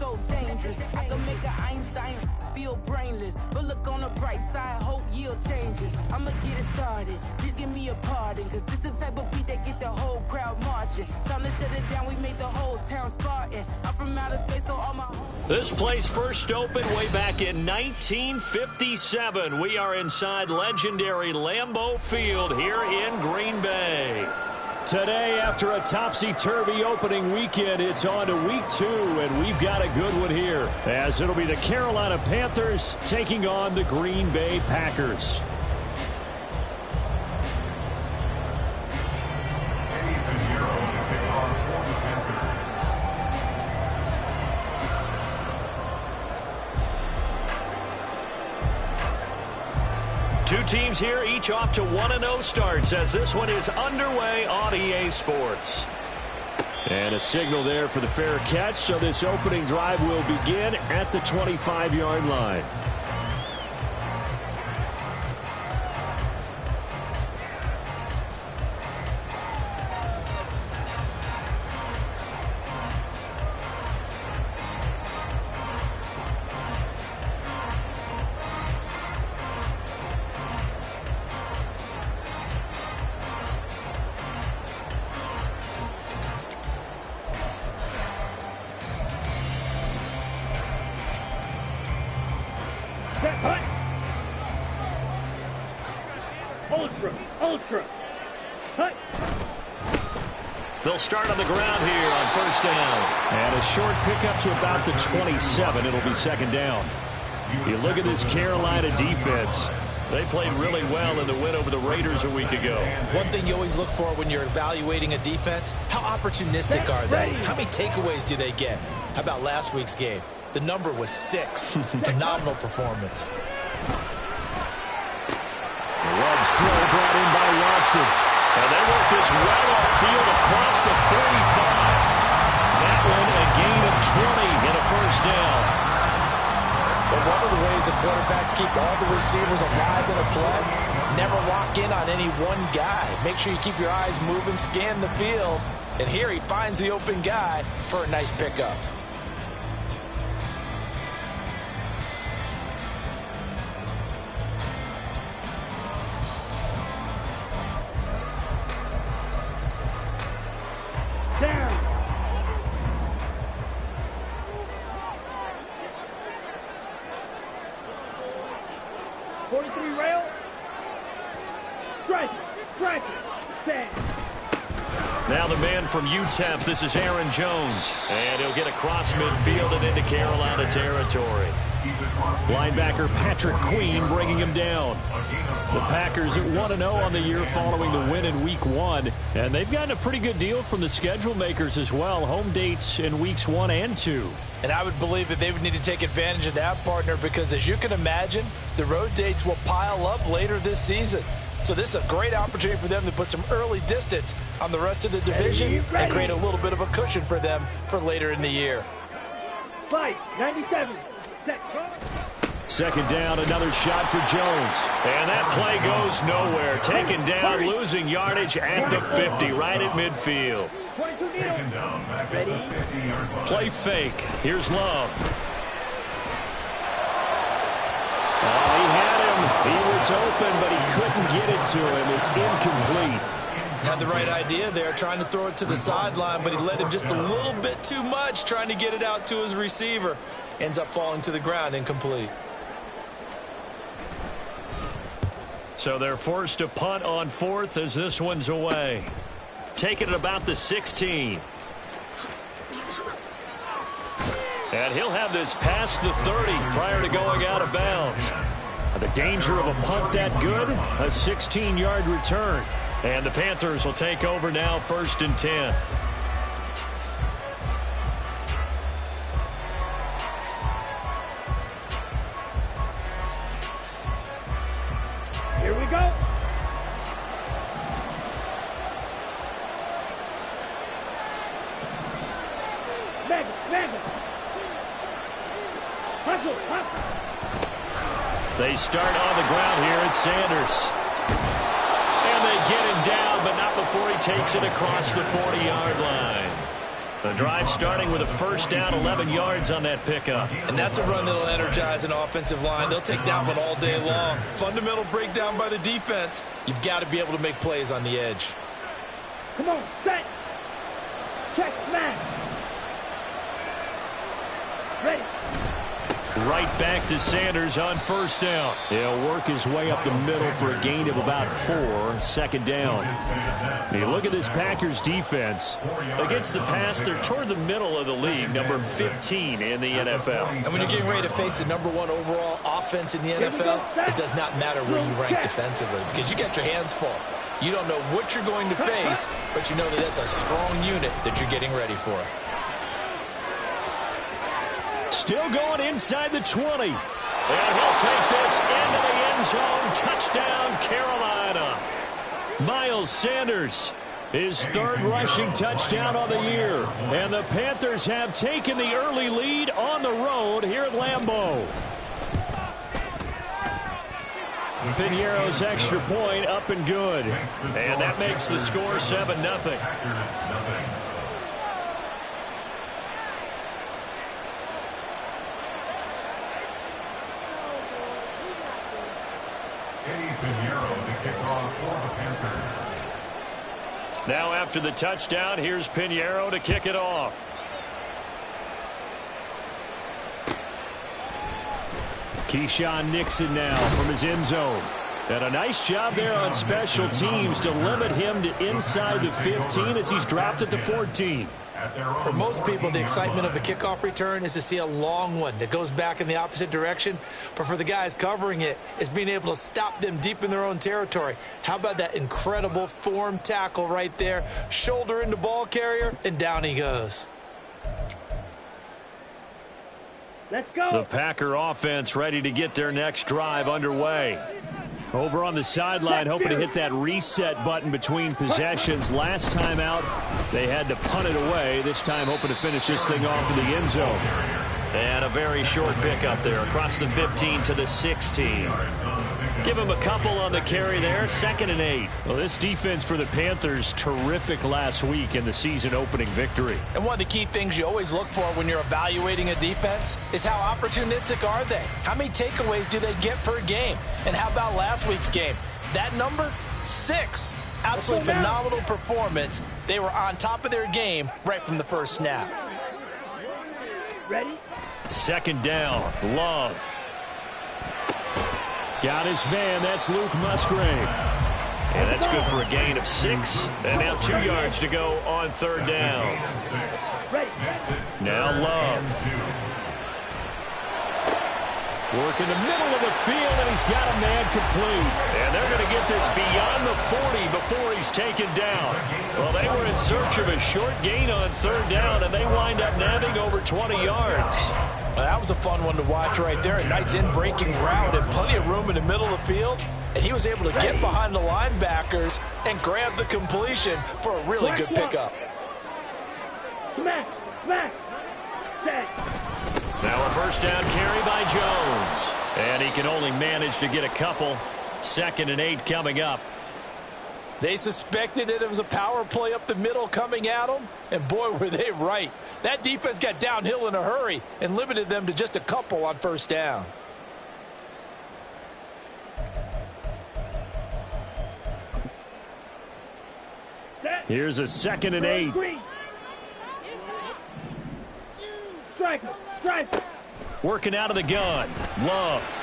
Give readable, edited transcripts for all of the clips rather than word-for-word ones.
so dangerous. I can make an Einstein feel brainless, but look on the bright side, hope yield changes. I'ma get it started, please give me a pardon, cause this the type of beat that get the whole crowd marching. Time to shut it down, we made the whole town Spartan. I'm from outer space, so all my This place first opened way back in 1957. We are inside legendary Lambeau Field here in Green Bay. Today, after a topsy-turvy opening weekend, it's on to week 2, and we've got a good one here, as it'll be the Carolina Panthers taking on the Green Bay Packers. Two teams here, each off to 1-0 starts as this one is underway on EA Sports. And a signal there for the fair catch, so this opening drive will begin at the 25-yard line. Ultra. Hut. They'll start on the ground here on first down. And a short pickup to about the 27. It'll be second down. You look at this Carolina defense. They played really well in the win over the Raiders a week ago. One thing you always look for when you're evaluating a defense, how opportunistic are they? How many takeaways do they get? How about last week's game? The number was 6. Phenomenal performance. Love's throw brought in by Watson. And they work this well upfield across the 35. That one a gain of 20 and a first down. But one of the ways the quarterbacks keep all the receivers alive in a play, never lock in on any one guy. Make sure you keep your eyes moving, scan the field. And here he finds the open guy for a nice pickup. Down. Rail. Strike it. Stand. Now the man from UTEP, this is Aaron Jones. And he'll get across midfield and into Carolina territory. Linebacker Patrick Queen bringing him down. The Packers at 1-0 on the year following the win in Week 1. And they've gotten a pretty good deal from the schedule makers as well. Home dates in Weeks 1 and 2. And I would believe that they would need to take advantage of that, partner, because as you can imagine, the road dates will pile up later this season. So this is a great opportunity for them to put some early distance on the rest of the division and create a little bit of a cushion for them for later in the year. Fight, 97. Second down, another shot for Jones. And that play goes nowhere. Taken down, losing yardage at the 50, right at midfield. Play fake. Here's Love. Oh, he had him. He was open, but he couldn't get it to him. It's incomplete. Had the right idea there, trying to throw it to the sideline, but he let him just a little bit too much, trying to get it out to his receiver. Ends up falling to the ground, incomplete. So they're forced to punt on fourth as this one's away. Taking it about the 16. And he'll have this past the 30 prior to going out of bounds. The danger of a punt that good, a 16-yard return. And the Panthers will take over now, 1st and 10. Here we go. Mega. Hustle. They start on the ground here at Sanders. And they get him down, but not before he takes it across the 40-yard line. The drive starting with a first down, 11 yards on that pickup. And that's a run that'll energize an offensive line. They'll take that one all day long. Fundamental breakdown by the defense. You've got to be able to make plays on the edge. Come on, set. Check, smash. Ready. Right back to Sanders on first down. He'll work his way up the middle for a gain of about 4, second down. You look at this Packers defense. Against the pass, they're toward the middle of the league, number 15 in the NFL. And when you're getting ready to face the #1 overall offense in the NFL, it does not matter where you rank defensively because you got your hands full. You don't know what you're going to face, but you know that that's a strong unit that you're getting ready for. Still going inside the 20. And he'll take this into the end zone. Touchdown, Carolina. Miles Sanders, his 3rd rushing touchdown on the year. And the Panthers have taken the early lead on the road here at Lambeau. Piñeiro's extra point up and good. And that makes the score 7-0. Now after the touchdown, here's Piñeiro to kick it off. Keyshawn Nixon now from his end zone. And a nice job there on special teams to limit him to inside the 15 as he's dropped it to 14. For most people, the excitement of the kickoff return is to see a long one that goes back in the opposite direction. But for the guys covering it, it's being able to stop them deep in their own territory. How about that incredible form tackle right there? Shoulder into ball carrier, and down he goes. Let's go. The Packer offense ready to get their next drive underway. Over on the sideline, hoping to hit that reset button between possessions. Last time out, they had to punt it away. This time, hoping to finish this thing off in the end zone. And a very short pickup there across the 15 to the 16. Give him a couple on the carry there. 2nd and 8. Well, this defense for the Panthers, terrific last week in the season-opening victory. And one of the key things you always look for when you're evaluating a defense is how opportunistic are they? How many takeaways do they get per game? And how about last week's game? That number, 6. Absolutely phenomenal performance. They were on top of their game right from the first snap. Ready? 2nd down. Love. Got his man. That's Luke Musgrave. And that's good for a gain of 6. And now 2 yards to go on 3rd down. Now Love. Work in the middle of the field, and he's got a man complete. And they're going to get this beyond the 40 before he's taken down. Well, they were in search of a short gain on 3rd down, and they wind up nabbing over 20 yards. Well, that was a fun one to watch right there. A nice in-breaking route and plenty of room in the middle of the field. And he was able to get behind the linebackers and grab the completion for a really good pickup. Smack, smack, set. Now a first down carry by Jones. And he can only manage to get a couple. 2nd and 8 coming up. They suspected it was a power play up the middle coming at them, and boy, were they right. That defense got downhill in a hurry and limited them to just a couple on first down. Here's a 2nd and 8. Striker, striker. Working out of the gun. Love.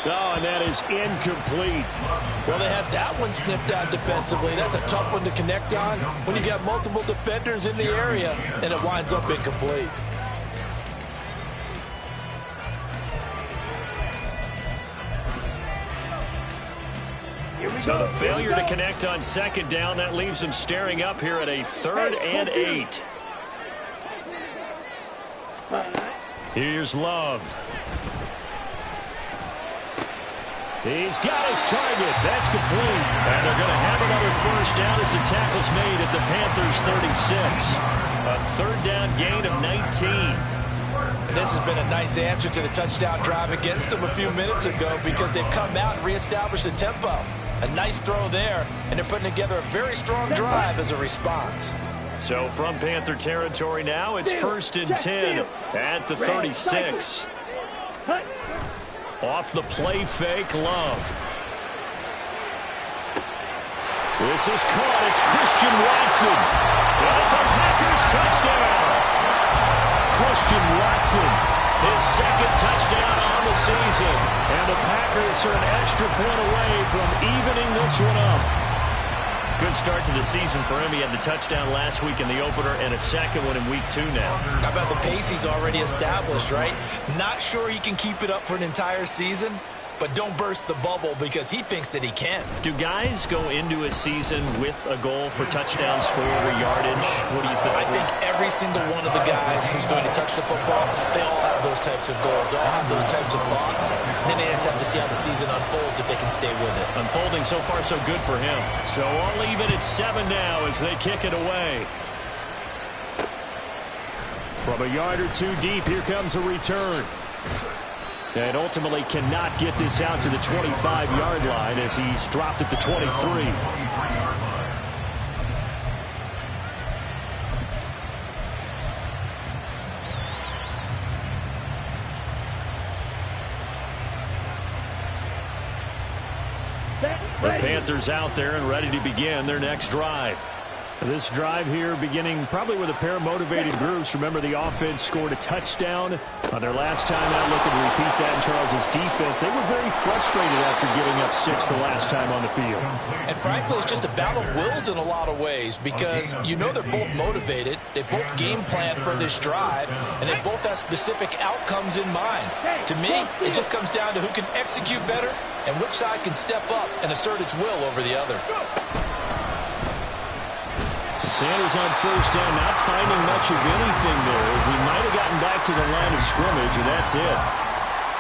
Oh, and that is incomplete. Well, they had that one sniffed out defensively. That's a tough one to connect on when you got multiple defenders in the area, and it winds up incomplete. So the failure to connect on 2nd down, that leaves him staring up here at a 3rd and 8. Here's Love. He's got his target. That's complete. And they're going to have another first down as the tackle's made at the Panthers' 36. A 3rd down gain of 19. And this has been a nice answer to the touchdown drive against them a few minutes ago because they've come out and reestablished the tempo. A nice throw there, and they're putting together a very strong drive as a response. So from Panther territory now, it's 1st and 10 at the 36. Off the play fake, Love. This is caught. It's Christian Watson. And it's a Packers touchdown. Christian Watson, his 2nd touchdown on the season. And the Packers are an extra point away from evening this one up. Good start to the season for him. He had the touchdown last week in the opener and a 2nd one in week 2 now. How about the pace he's already established, right? Not sure he can keep it up for an entire season, but don't burst the bubble because he thinks that he can. Do guys go into a season with a goal for touchdown score or yardage? What do you think? I think every single one of the guys who's going to touch the football, they all have those types of goals. They all have those types of thoughts. Then they just have to see how the season unfolds if they can stay with it. Unfolding so far so good for him. So I'll leave it at 7 now as they kick it away. From a yard or 2 deep, here comes a return. And ultimately cannot get this out to the 25-yard line as he's dropped at the 23. The Panthers out there and ready to begin their next drive. This drive here beginning probably with a pair of motivated groups. Remember, the offense scored a touchdown on their last time out. Looking to repeat that in Charles's defense. They were very frustrated after giving up 6 the last time on the field. And frankly, it's just a battle of wills in a lot of ways because you know they're both motivated. They both game plan for this drive, and they both have specific outcomes in mind. To me, it just comes down to who can execute better and which side can step up and assert its will over the other. Sanders on 1st down, not finding much of anything there as he might have gotten back to the line of scrimmage, and that's it.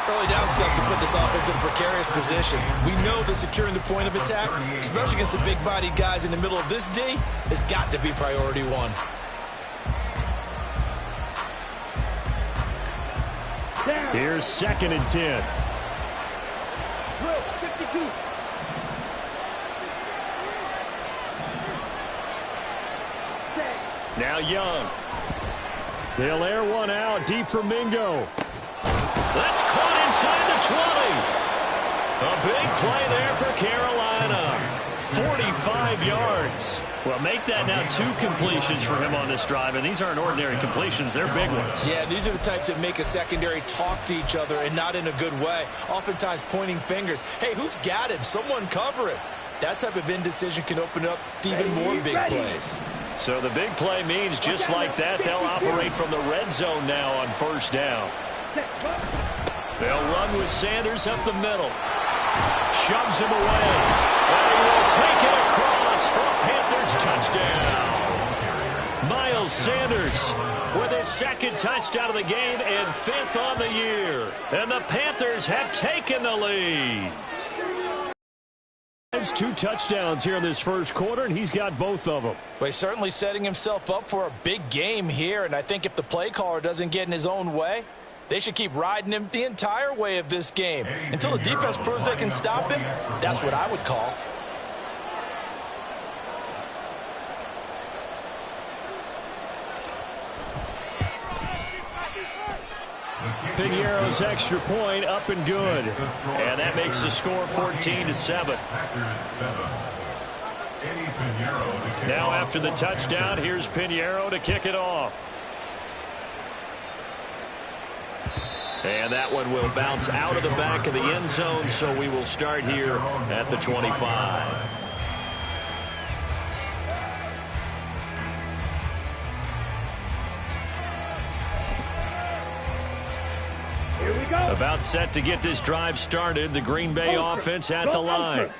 Early down steps to put this offense in a precarious position. We know that securing the point of attack, especially against the big-bodied guys in the middle of this D, has got to be priority 1. Here's 2nd and 10. 52. Now Young. They'll air one out deep for Mingo. That's caught inside the 20. A big play there for Carolina. 45 yards. Well, make that now 2 completions for him on this drive, and these aren't ordinary completions. They're big ones. Yeah, these are the types that make a secondary talk to each other and not in a good way. Oftentimes pointing fingers. Hey, who's got him? Someone cover him. That type of indecision can open up to even more big plays. So the big play means just like that, they'll operate from the red zone now on 1st down. They'll run with Sanders up the middle. Shoves him away. And he will take it across for a Panthers touchdown. Miles Sanders with his 2nd touchdown of the game and 5th on the year. And the Panthers have taken the lead. 2 touchdowns here in this 1st quarter, and he's got both of them. Well, he's certainly setting himself up for a big game here, and I think if the play caller doesn't get in his own way, they should keep riding him the entire way of this game. Until the defense proves they can stop him, that's what I would call. Piñeiro's extra point up and good. And that makes the score 14-7. Now after the touchdown, here's Piñeiro to kick it off. And that one will bounce out of the back of the end zone, so we will start here at the 25. About set to get this drive started. The Green Bay offense at the line.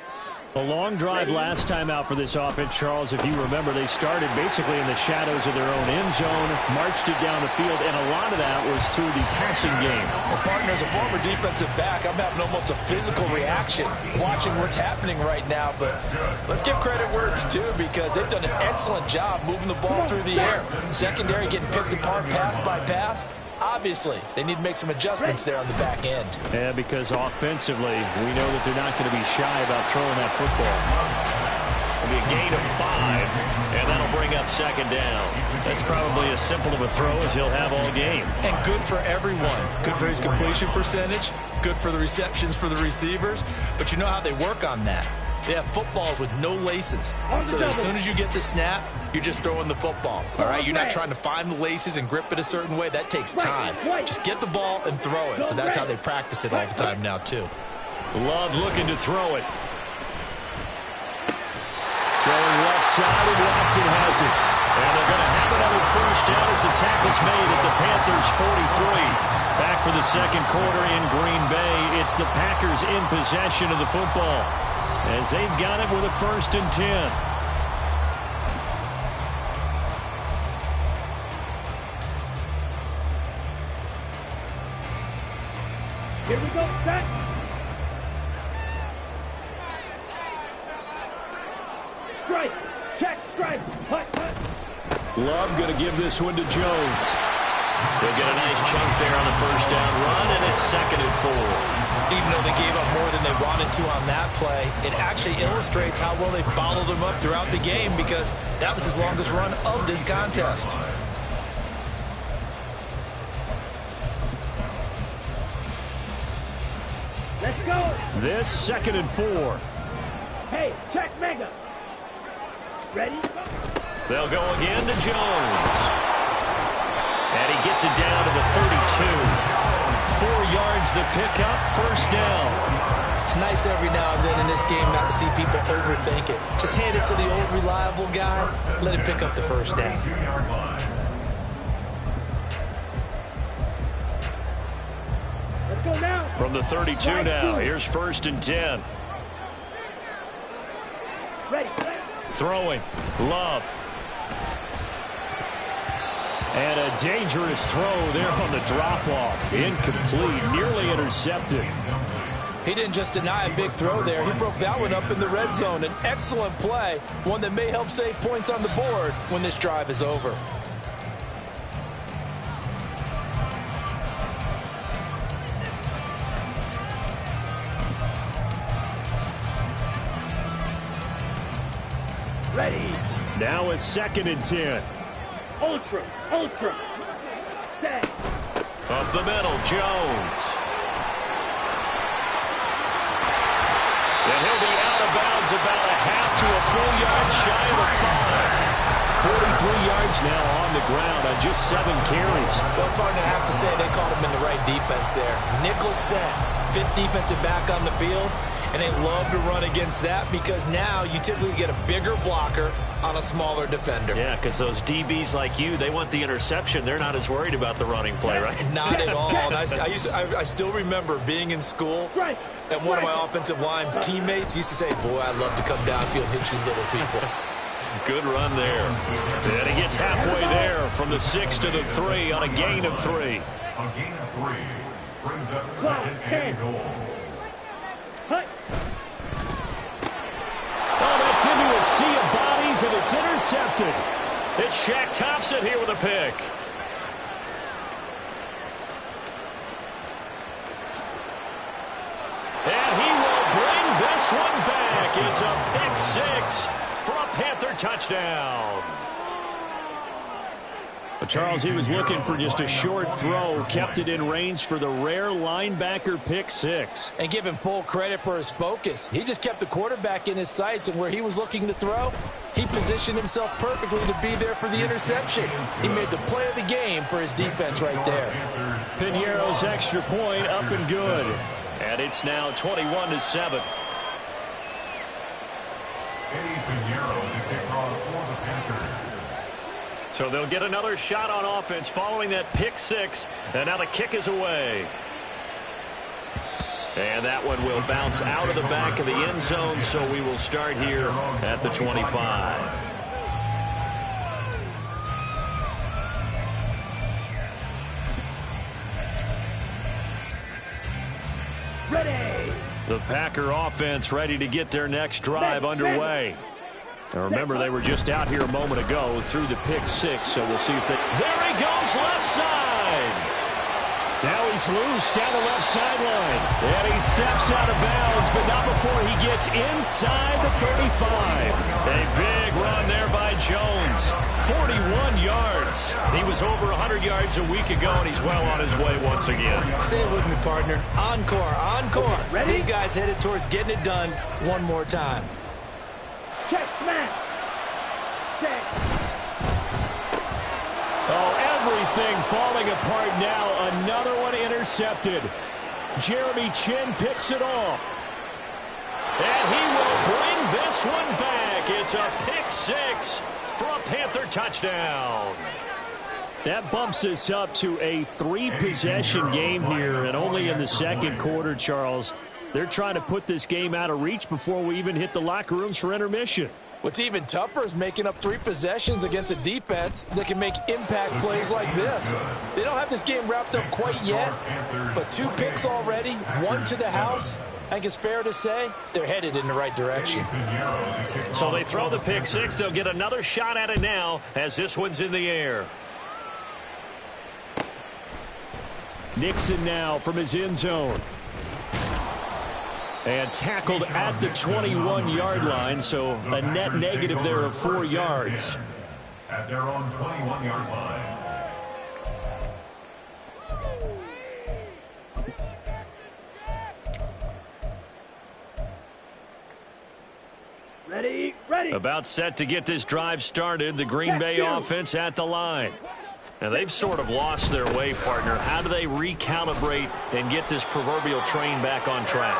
A long drive last time out for this offense, Charles. If you remember, they started basically in the shadows of their own end zone, marched it down the field, and a lot of that was through the passing game. Well, partner, as a former defensive back, I'm having almost a physical reaction watching what's happening right now. But let's give credit where it's due because they've done an excellent job moving the ball through the air. Secondary getting picked apart pass by pass. Obviously, they need to make some adjustments there on the back end. Yeah, because offensively, we know that they're not going to be shy about throwing that football. It'll be a gain of 5, and that'll bring up second down. That's probably as simple of a throw as he'll have all game. And good for everyone. Good for his completion percentage. Good for the receptions for the receivers. But you know how they work on that. They have footballs with no laces. So that as soon as you get the snap, you're just throwing the football. All right? You're not trying to find the laces and grip it a certain way. That takes time. Just get the ball and throw it. So that's how they practice it all the time now, too. Love looking to throw it. Throwing left side, and Watson has it. And they're going to have it on a first down as the tackle's made at the Panthers' 43. Back for the second quarter in Green Bay. It's the Packers in possession of the football, as they've got it with a 1st and 10. Here we go, set. Strike, check, strike, hut, hut. Love going to give this one to Jones. They'll get a nice chunk there on the first down run, and it's 2nd and 4. Even though they gave up more than they wanted to on that play, it actually illustrates how well they followed them up throughout the game, because that was his longest run of this contest. Let's go. This 2nd and 4. Hey, check mega. Ready? They'll go again to Jones. And he gets it down to the 32. 4 yards the pickup, 1st down. It's nice every now and then in this game not to see people overthink it. Just hand it to the old reliable guy, let him pick up the 1st down. Let's go now. From the 32 now, here's 1st and 10. Ready. Throwing, Love. And a dangerous throw there on the drop-off. Incomplete, nearly intercepted. He didn't just deny a big throw there. He broke that one up in the red zone. An excellent play, one that may help save points on the board when this drive is over. Ready. Now a 2nd and 10. Ultra. Set. Up the middle, Jones. And he'll be out of bounds about a half to a full yard shy of the 5. 43 yards now on the ground on just 7 carries. Well, partner, I have to say they caught him in the right defense there. Nickel set, 5th defensive back on the field. And they love to run against that, because now you typically get a bigger blocker on a smaller defender. Yeah, because those DBs like you, they want the interception. They're not as worried about the running play, right? Not at all. And I still remember being in school, and one of my offensive line teammates used to say, boy, I'd love to come downfield and hit you little people. Good run there. And he gets halfway there from the 6 to the 3 on a gain of 3. A gain of 3 brings up 2nd and goal. Hut. Oh, that's into a sea of bodies, and it's intercepted. It's Shaq Thompson here with a pick. And he will bring this one back. It's a pick 6 for a Panther touchdown. But Charles, he was looking for just a short throw, kept it in range for the rare linebacker pick 6. And give him full credit for his focus. He just kept the quarterback in his sights, and where he was looking to throw, he positioned himself perfectly to be there for the interception. He made the play of the game for his defense right there. Piñeiro's extra point up and good. And it's now 21-7. Eddie Piñeiro, the kickoff for the Panthers. So they'll get another shot on offense following that pick 6. And now the kick is away. And that one will bounce out of the back of the end zone, so we will start here at the 25. Ready. The Packer offense ready to get their next drive underway. Now remember, they were just out here a moment ago through the pick 6, so we'll see if they... There he goes, left side! Now he's loose down the left sideline. And he steps out of bounds, but not before he gets inside the 35. A big run there by Jones. 41 yards. He was over 100 yards a week ago, and he's well on his way once again. Say it with me, partner. Encore, encore. Ready? This guy's headed towards getting it done one more time. Check, smash. Check. Oh, everything falling apart now. Another one intercepted. Jeremy Chin picks it off. And he will bring this one back. It's a pick six for a Panther touchdown. That bumps us up to a 3-possession game here, and only in the second quarter, Charles. They're trying to put this game out of reach before we even hit the locker rooms for intermission. What's even tougher is making up 3 possessions against a defense that can make impact plays like this. They don't have this game wrapped up quite yet, but 2 picks already, 1 to the house. I think it's fair to say they're headed in the right direction. So they throw the pick six. They'll get another shot at it now as this one's in the air. Nixon now from his end zone. And tackled at the 21-yard line, so a net negative there of 4 yards. At their own 21-yard line. Ready, ready. About set to get this drive started, the Green Bay offense at the line. Now, they've sort of lost their way, partner. How do they recalibrate and get this proverbial train back on track?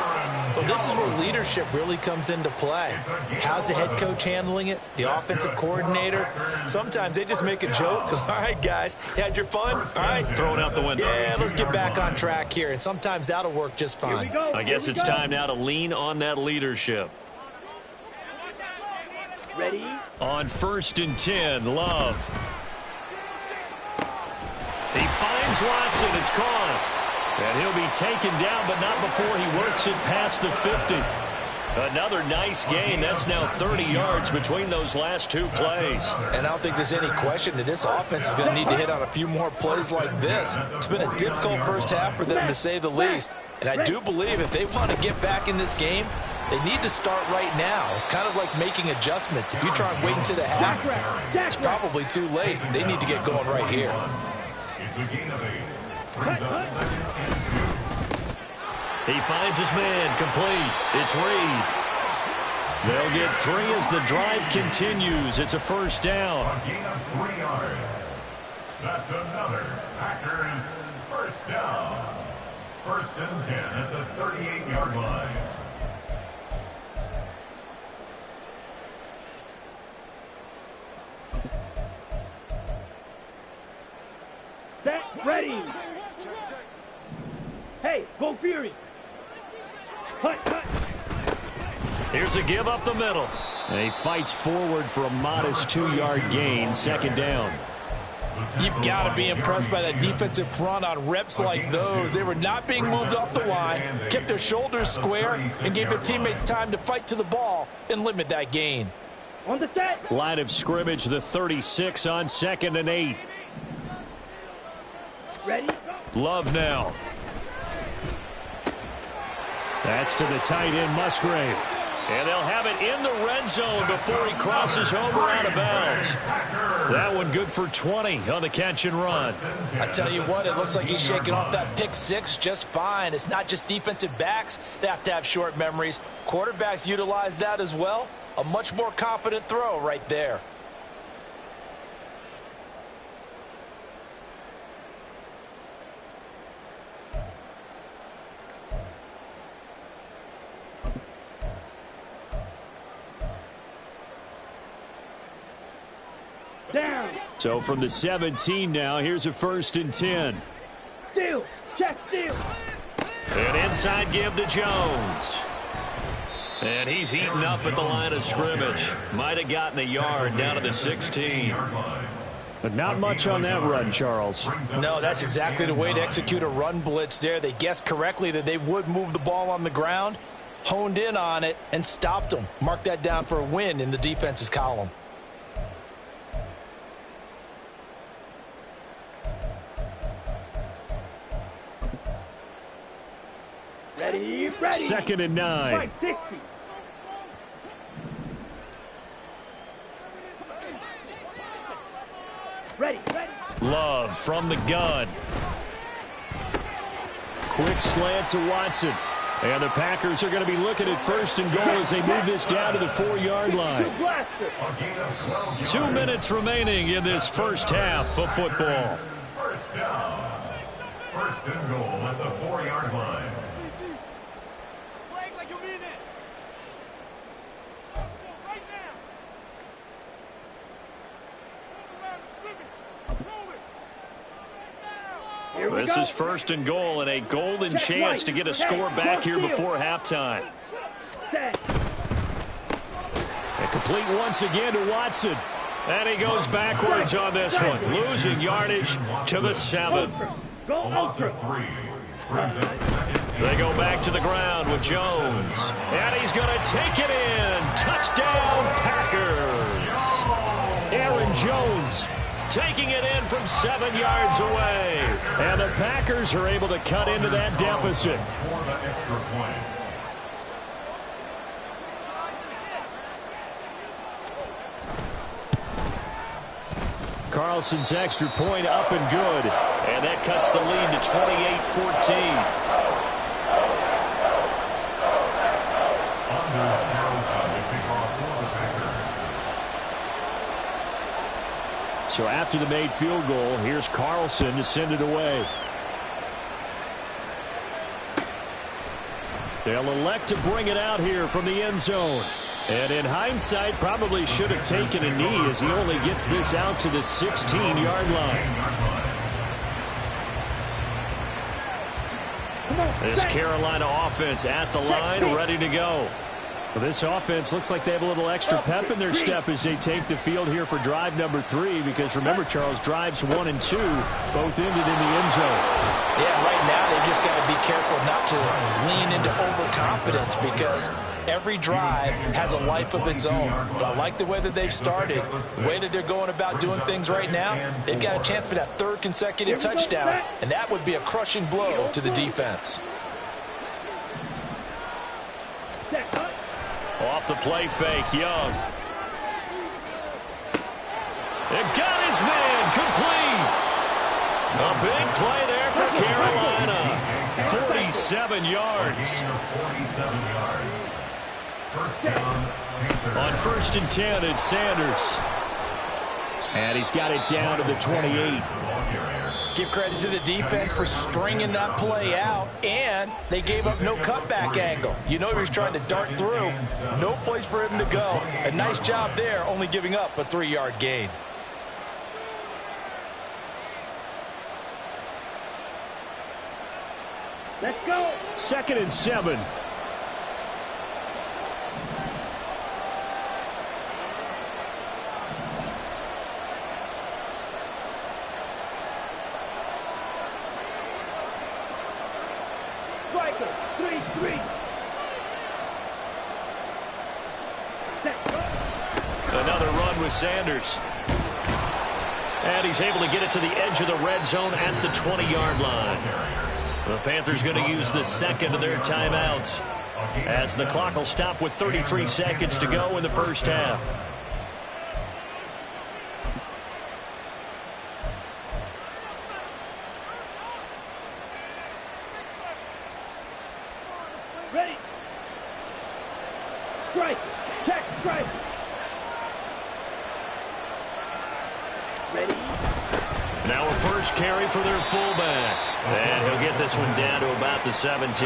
Well, this is where leadership really comes into play. How's the head coach handling it? The offensive coordinator? Sometimes they just make a joke. All right, guys, you had your fun? All right. Throw it out the window. Yeah, let's get back on track here. And sometimes that'll work just fine. I guess it's time now to lean on that leadership. Ready. On 1st and 10, Love. He finds Watson. It's caught. And he'll be taken down, but not before he works it past the 50. Another nice gain. That's now 30 yards between those last 2 plays. And I don't think there's any question that this offense is going to need to hit on a few more plays like this. It's been a difficult first half for them, to say the least. And I do believe if they want to get back in this game, they need to start right now. It's kind of like making adjustments. If you try and wait until the half, it's probably too late. They need to get going right here. It's a gain of 8. Brings up 2nd and 2. He finds his man complete. It's Reed. They'll get 3 as the drive continues. It's a first down. A gain of 3 yards. That's another Packers first down. 1st and 10 at the 38-yard line. Set, ready. Hey, go Fury. Hut, hut. Here's a give up the middle. And he fights forward for a modest 2-yard gain. 2nd down. You've got to be impressed by that defensive front on reps like those. They were not being moved off the line, kept their shoulders square, and gave their teammates time to fight to the ball and limit that gain. On the set. Line of scrimmage, the 36 on 2nd and 8. Ready. Love now. That's to the tight end, Musgrave. And they'll have it in the red zone before he crosses over out of bounds. That one good for 20 on the catch and run. I tell you what, it looks like he's shaking off that pick six just fine. It's not just defensive backs that have to have short memories. Quarterbacks utilize that as well. A much more confident throw right there. Down. So from the 17 now, here's a 1st and 10. Steal. Check, steal. An inside give to Jones. And he's eaten up at the line of scrimmage. Might have gotten a yard down to the 16. But not much on that run, Charles. No, that's exactly the way to execute a run blitz there. They guessed correctly that they would move the ball on the ground, honed in on it, and stopped them. Mark that down for a win in the defense's column. Ready. 2nd and 9. 560. Ready. Love from the gun. Quick slant to Watson. And the Packers are going to be looking at 1st and goal as they move this down to the 4-yard line. 2 minutes remaining in this first half of football. First down. 1st and goal at the 4-yard line. Flag like you mean it. Let's go right now. Turn around the scrimmage. Roll it. Here we This go. is 1st and goal and a golden chance to get a score back here before halftime. Set. And complete once again to Watson. And he goes backwards on this one, losing yardage to the 7. Go Loss ultra. of 3. Brings it 2nd. They go back to the ground with Jones. And he's going to take it in. Touchdown, Packers. Aaron Jones taking it in from 7 yards away. And the Packers are able to cut into that deficit. For the extra point. Carlson's extra point up and good. And that cuts the lead to 28-14. Anders Carlson to kick off for the Packers. So after the made field goal, here's Carlson to send it away. They'll elect to bring it out here from the end zone. And in hindsight, probably should have taken a knee as he only gets this out to the 16-yard line. This Carolina offense at the line, ready to go. Well, this offense looks like they have a little extra pep in their step as they take the field here for drive number 3, because remember, Charles, drives 1 and 2 both ended in the end zone. Yeah, right now they've just got to be careful not to lean into overconfidence, because every drive has a life of its own. But I like the way that they've started, the way that they're going about doing things right now. They've got a chance for that 3rd consecutive touchdown, and that would be a crushing blow to the defense. Off the play fake, Young. It got his man complete. A big play there for Carolina. 47 yards. 47 yards. First down. On 1st and 10, it's Sanders. And he's got it down to the 28. Give credit to the defense for stringing that play out, and they gave up no cutback angle. You know he was trying to dart through. No place for him to go. A nice job there, only giving up a 3-yard gain. Let's go. 2nd and 7. Striker. 3-3. Set. Go. Another run with Sanders. And he's able to get it to the edge of the red zone at the 20-yard line. The Panthers going to use the 2nd of their timeouts, as the clock will stop with 33 seconds to go in the first half. Ready. Strike. Check. Strike. Ready. Now a first carry for their fullback. And he'll get this one down to about the 17.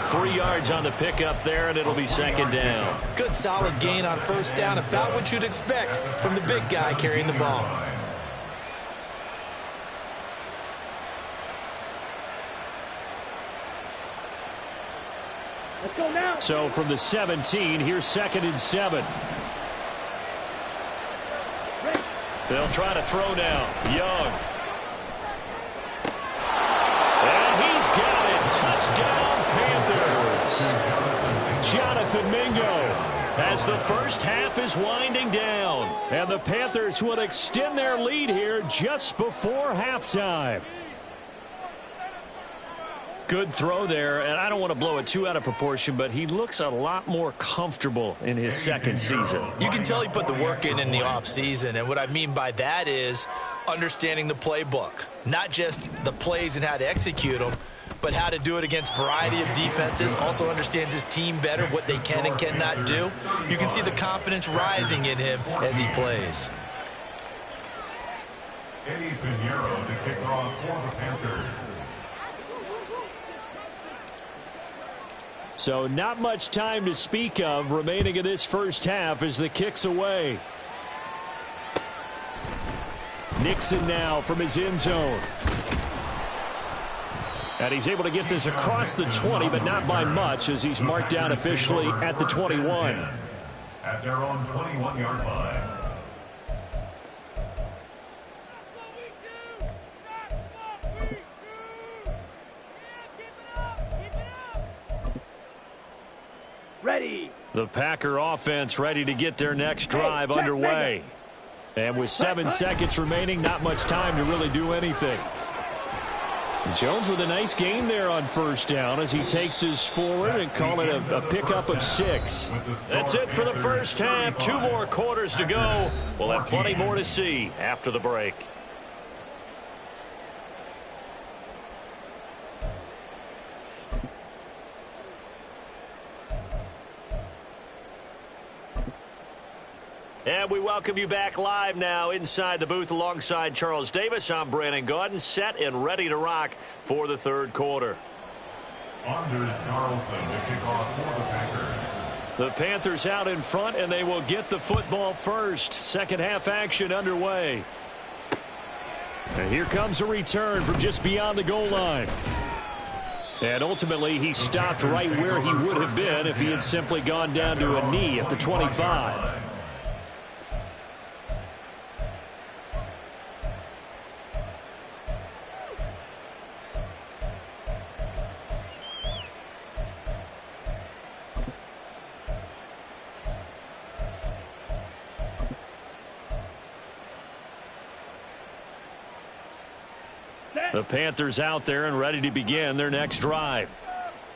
3 yards on the pickup there, and it'll be 2nd down. Good solid gain on 1st down, about what you'd expect from the big guy carrying the ball. Let's go now. So from the 17, here's 2nd and 7. Ready. They'll try to throw now. Young. And he's got it. Touchdown, Panthers. Jonathan Mingo, as the first half is winding down. And the Panthers will extend their lead here just before halftime. Good throw there, and I don't want to blow it too out of proportion, but he looks a lot more comfortable in his second season. You can tell he put the work in the offseason, and what I mean by that is understanding the playbook, not just the plays and how to execute them, but how to do it against a variety of defenses. Also understands his team better, what they can and cannot do. You can see the confidence rising in him as he plays. Eddie Pinheiro to kick off for the Panthers. So not much time to speak of remaining in this first half as the kick's away. Nixon now from his end zone. And he's able to get this across the 20, but not by much as he's marked down officially at the 21. At their own 21-yard line. Ready. The Packer offense ready to get their next drive underway. And with 7 seconds remaining, not much time to really do anything. Jones with a nice gain there on first down as he takes us forward and call it a pickup of 6. That's it for the first half. 2 more quarters to go. We'll have plenty more to see after the break. And we welcome you back live now inside the booth alongside Charles Davis. I'm Brandon Gaudin, set and ready to rock for the third quarter. Anders Carlson to kick off for the Packers. The Panthers out in front, and they will get the football first. Second half action underway. And here comes a return from just beyond the goal line. And ultimately, he stopped right where he would have been if he had simply gone down to a knee at the 25. The Panthers out there and ready to begin their next drive.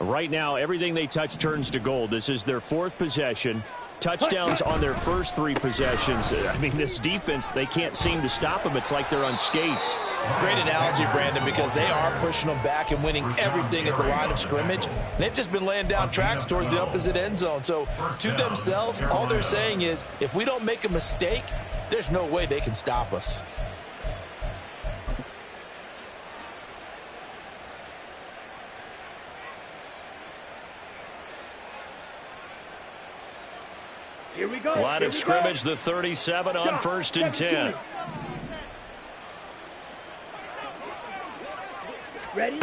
Right now, everything they touch turns to gold. This is their 4th possession. Touchdowns on their first 3 possessions. I mean, this defense, they can't seem to stop them. It's like they're on skates. Great analogy, Brandon, because they are pushing them back and winning everything at the line of scrimmage. They've just been laying down tracks towards the opposite end zone. So to themselves, all they're saying is, if we don't make a mistake, there's no way they can stop us. Here we go. Line of scrimmage, the 37 on 1st and 10. Ready?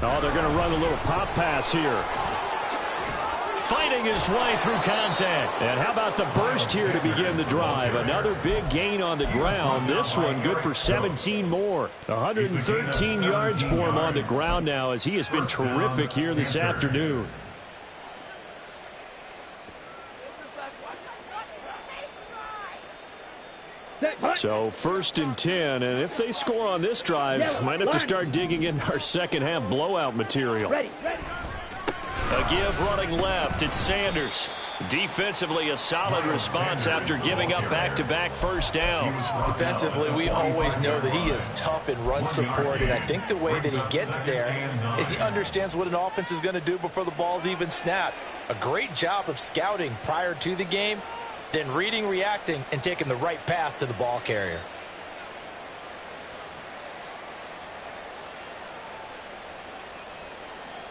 Oh, they're going to run a little pop pass here. Fighting his way through contact. And how about the burst here to begin the drive? Another big gain on the ground. This one good for 17 more. 113 yards for him on the ground now as he has been terrific here this afternoon. So 1st and 10, and if they score on this drive, might have to start digging in our second half blowout material. A give running left, it's Sanders. Defensively, a solid response after giving up back-to-back first downs. Defensively, we always know that he is tough in run support, and I think the way that he gets there is he understands what an offense is going to do before the ball's even snapped. A great job of scouting prior to the game, then reading, reacting, and taking the right path to the ball carrier.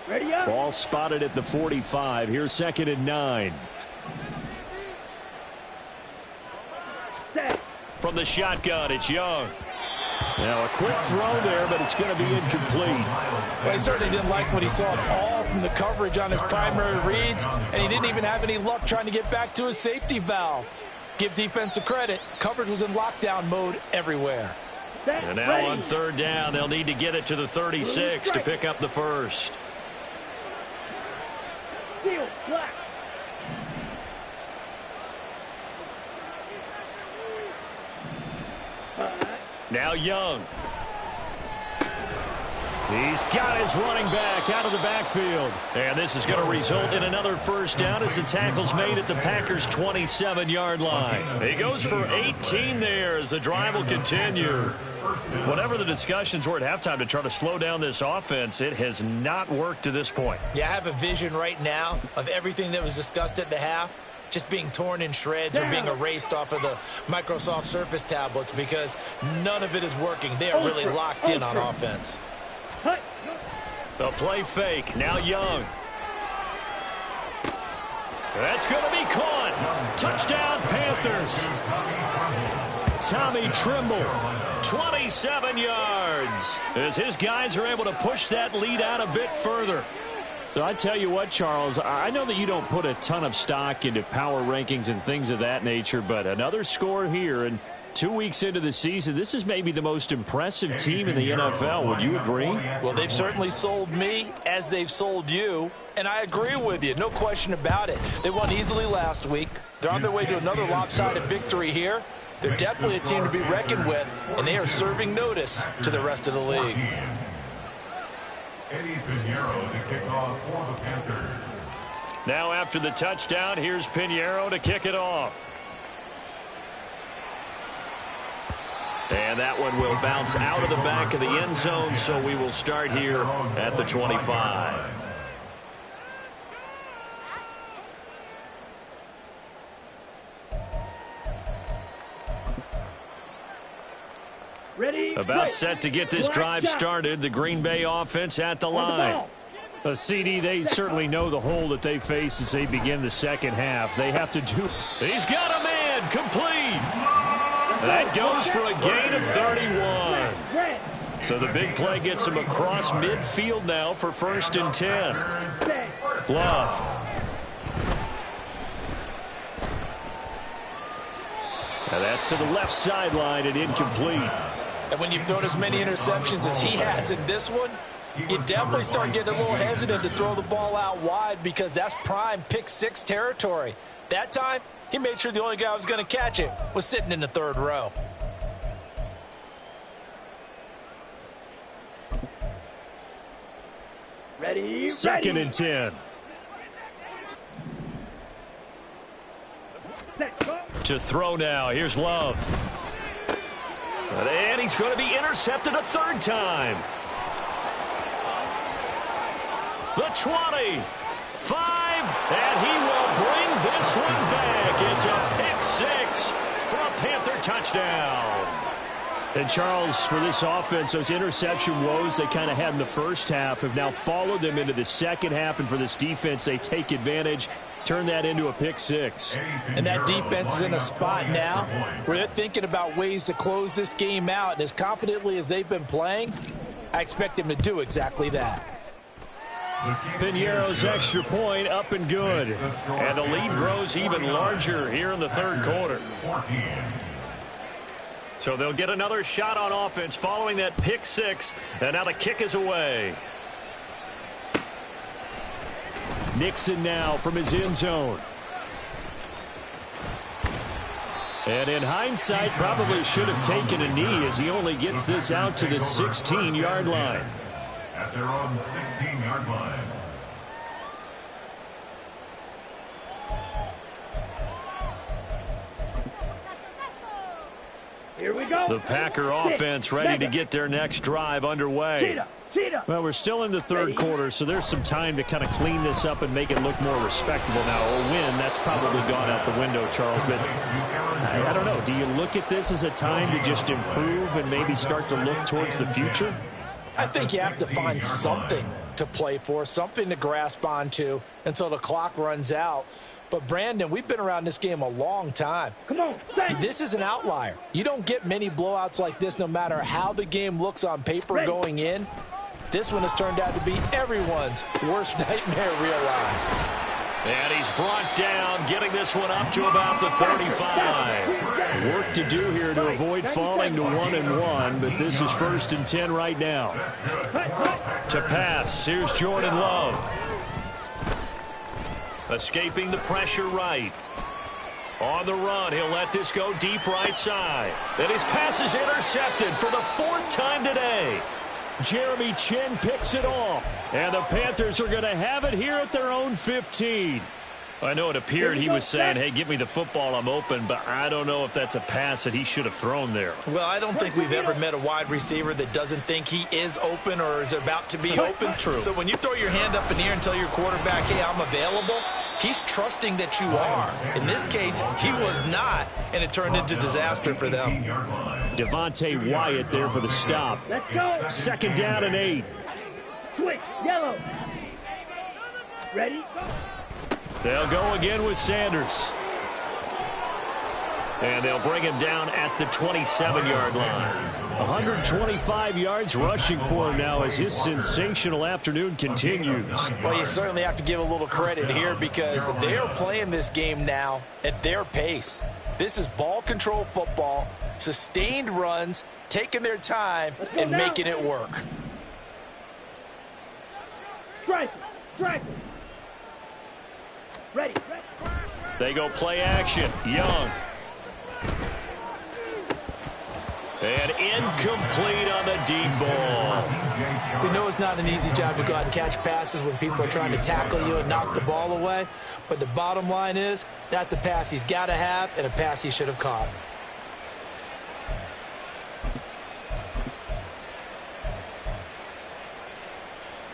Ready up. Ball spotted at the 45. Here's 2nd and 9. Set. From the shotgun, it's Young. Now a quick throw there, but it's going to be incomplete. Well, he certainly didn't like what he saw all from the coverage on his primary reads, and he didn't even have any luck trying to get back to his safety valve. Give defense a credit. Coverage was in lockdown mode everywhere. Set. And now Ready. on 3rd down, they'll need to get it to the 36 to pick up the first. Steel, black. Now Young. He's got his running back out of the backfield. And this is going to result in another first down as the tackle's made at the Packers' 27-yard line. He goes for 18 there as the drive will continue. Whatever the discussions were at halftime to try to slow down this offense, it has not worked to this point. Yeah, I have a vision right now of everything that was discussed at the half just being torn in shreds or being erased off of the Microsoft Surface tablets because none of it is working. They are really locked in on offense. The play fake. Now Young. That's going to be caught. Touchdown, Panthers. Tommy Trimble, 27 yards, as his guys are able to push that lead out a bit further. So I tell you what, Charles, I know that you don't put a ton of stock into power rankings and things of that nature, but another score here, and 2 weeks into the season, this is maybe the most impressive team in the NFL. Would you agree? Well, they've certainly sold me as they've sold you, and I agree with you. No question about it. They won easily last week. They're on their way to another lopsided victory here. They're definitely a team to be reckoned with, and they are serving notice to the rest of the league. Now after the touchdown, here's Pinheiro to kick it off. And that one will bounce out of the back of the end zone, so we will start here at the 25. Ready? About set to get this drive started. The Green Bay offense at the line. CD, they certainly know the hole that they face as they begin the second half. They have to do. He's got a man complete. That goes for a gain of 31. So the big play gets him across midfield now for 1st and 10. Love. And that's to the left sideline and incomplete. And when you've thrown as many interceptions as he has in this one, you definitely start getting a little hesitant to throw the ball out wide because that's prime pick six territory. That time, he made sure the only guy who was going to catch it was sitting in the third row. Ready? 2nd and 10. To throw now. Here's Love. And he's going to be intercepted a 3rd time. The 20. 5. And he will bring this one back. It's a pick 6 for a Panther touchdown. And Charles, for this offense, those interception woes they kind of had in the first half have now followed them into the second half. And for this defense, they take advantage, turn that into a pick 6. And that defense is in a spot now where they're thinking about ways to close this game out. And as confidently as they've been playing, I expect them to do exactly that. Pinheiro's extra point up and good. And the lead grows even larger here in the 3rd quarter. So they'll get another shot on offense following that pick 6. And now the kick is away. Nixon now from his end zone. And in hindsight, probably should have taken a knee as he only gets this out to the 16-yard line. At their own 16-yard line. Here we go. The Packer offense ready to get their next drive underway. Well, we're still in the 3rd quarter, so there's some time to kind of clean this up and make it look more respectable now. A win, that's probably gone out the window, Charles. But I don't know. Do you look at this as a time to just improve and maybe start to look towards the future? I think you have to find something to play for, something to grasp onto until the clock runs out. But, Brandon, we've been around this game a long time. Come on, this is an outlier. You don't get many blowouts like this no matter how the game looks on paper going in. This one has turned out to be everyone's worst nightmare realized. And he's brought down, getting this one up to about the 35. Work to do here to avoid falling to 1-1, but this is 1st and 10 right now. To pass, here's Jordan Love. Escaping the pressure right. On the run, he'll let this go deep right side. And his pass is intercepted for the 4th time today. Jeremy Chin picks it off. And the Panthers are going to have it here at their own 15. I know it appeared he was saying, hey, give me the football, I'm open, but I don't know if that's a pass that he should have thrown there. Well, I don't think we've ever met a wide receiver that doesn't think he is open or is about to be open. True. So when you throw your hand up in the air and tell your quarterback, hey, I'm available, he's trusting that you are. In this case, he was not, and it turned into disaster for them. Devontae Wyatt there for the stop. Let's go. Second down and 8. Switch. Yellow. Ready? Go. They'll go again with Sanders. And they'll bring him down at the 27-yard line. 125 yards rushing for him now as his sensational afternoon continues. Well, you certainly have to give a little credit here because they are playing this game now at their pace. This is ball control football, sustained runs, taking their time and making it work. Strike. Strike. Ready. They go play action. Young. And incomplete on the deep ball. We know it's not an easy job to go out and catch passes when people are trying to tackle you and knock the ball away. But the bottom line is that's a pass he's got to have and a pass he should have caught.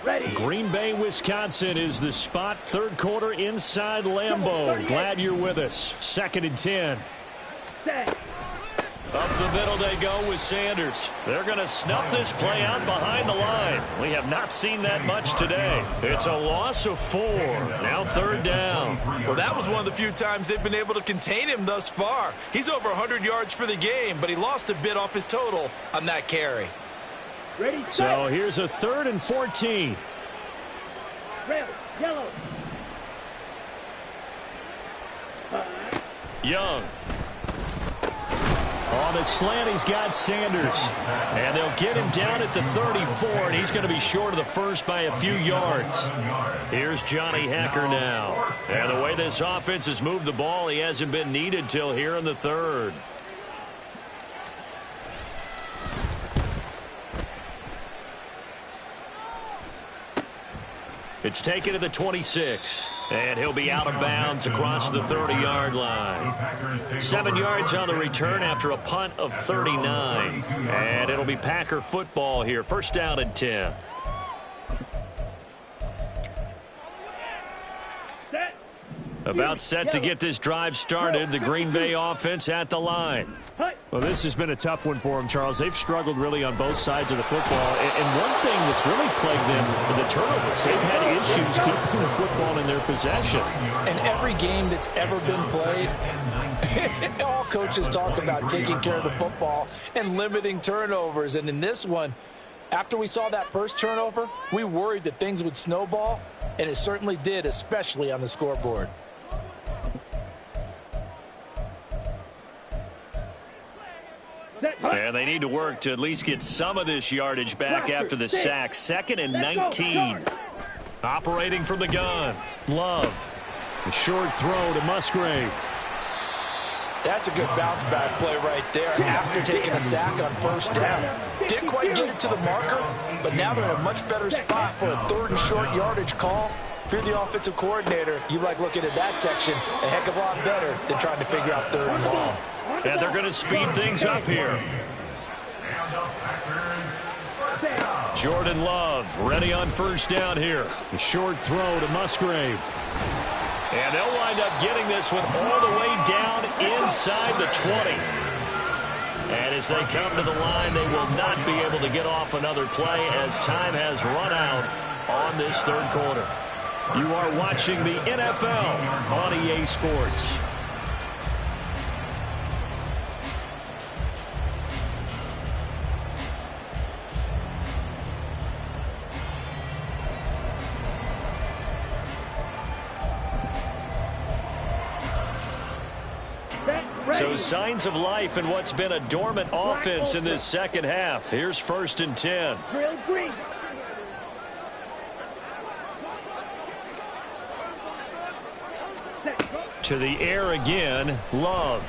Ready. Green Bay, Wisconsin is the spot. Third quarter inside Lambeau. Glad you're with us. 2nd and 10. Set. Up the middle they go with Sanders. They're going to snuff this play out behind the line. We have not seen that much today. It's a loss of 4. Now 3rd down. Well, that was one of the few times they've been able to contain him thus far. He's over 100 yards for the game, but he lost a bit off his total on that carry. Ready. So here's a 3rd and 14. Red. Yellow. Young. On the slant, he's got Sanders. And they'll get him down at the 34, and he's going to be short of the first by a few yards. Here's Johnny Hacker now. And the way this offense has moved the ball, he hasn't been needed till here in the 3rd. It's taken to the 26, and he'll be out of bounds across the 30-yard line. 7 yards on the return after a punt of 39, and it'll be Packer football here. 1st down and 10. About set to get this drive started. The Green Bay offense at the line. Well, this has been a tough one for them, Charles. They've struggled really on both sides of the football. And one thing that's really plagued them, the turnovers. They've had issues keeping the football in their possession. And every game that's ever been played, all coaches talk about taking care of the football and limiting turnovers. And in this one, after we saw that first turnover, we worried that things would snowball, and it certainly did, especially on the scoreboard. And they need to work to at least get some of this yardage back after the sack. 2nd and 19. Operating from the gun. Love. A short throw to Musgrave. That's a good bounce back play right there after taking a sack on 1st down. Didn't quite get it to the marker, but now they're in a much better spot for a 3rd and short yardage call. If you're the offensive coordinator, you like looking at that section a heck of a lot better than trying to figure out 3rd and long. And they're going to speed things up here. Jordan Love ready on 1st down here. A short throw to Musgrave. And they'll wind up getting this one all the way down inside the 20. And as they come to the line, they will not be able to get off another play as time has run out on this 3rd quarter. You are watching the NFL on EA Sports. So signs of life in what's been a dormant offense in this 2nd half. Here's 1st and 10. To the air again, Love.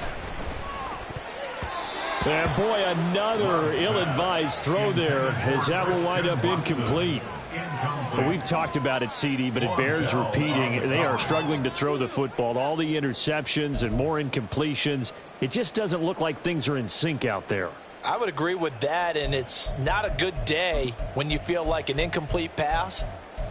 And boy, another ill-advised throw there, as that will wind up incomplete. Well, we've talked about it, CD, but it bears repeating. They are struggling to throw the football. All the interceptions and more incompletions. It just doesn't look like things are in sync out there. I would agree with that, and it's not a good day when you feel like an incomplete pass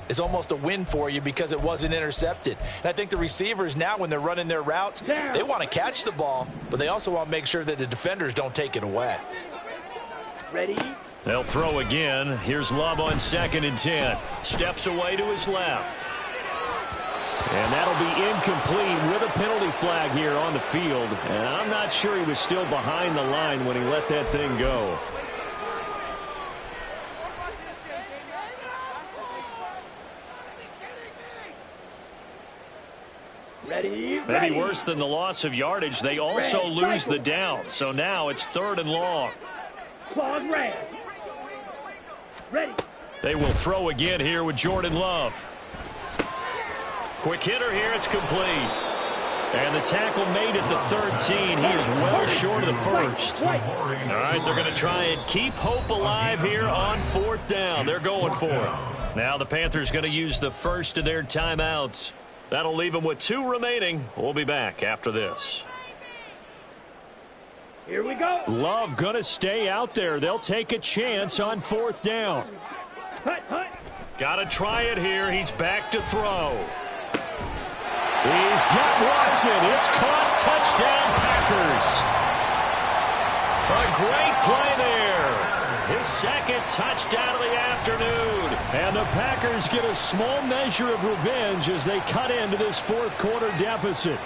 is almost a win for you because it wasn't intercepted. And I think the receivers now, when they're running their routes, they want to catch the ball, but they also want to make sure that the defenders don't take it away. Ready? They'll throw again. Here's Love on 2nd and 10. Steps away to his left. And that'll be incomplete with a penalty flag here on the field. And I'm not sure he was still behind the line when he let that thing go. Ready? Maybe worse than the loss of yardage, they also lose the down. So now it's 3rd and long. Claws red. Ready. They will throw again here with Jordan Love. Quick hitter here, it's complete. And the tackle made at the 13. He is well short of the first. All right, they're going to try and keep hope alive here on 4th down. They're going for it. Now the Panthers going to use the first of their timeouts. That'll leave them with 2 remaining. We'll be back after this. Here we go. Love going to stay out there. They'll take a chance on 4th down. Hut, hut. Got to try it here. He's back to throw. He's got Watson. It's caught. Touchdown, Packers. A great play there. His 2nd touchdown of the afternoon. And the Packers get a small measure of revenge as they cut into this 4th quarter deficit.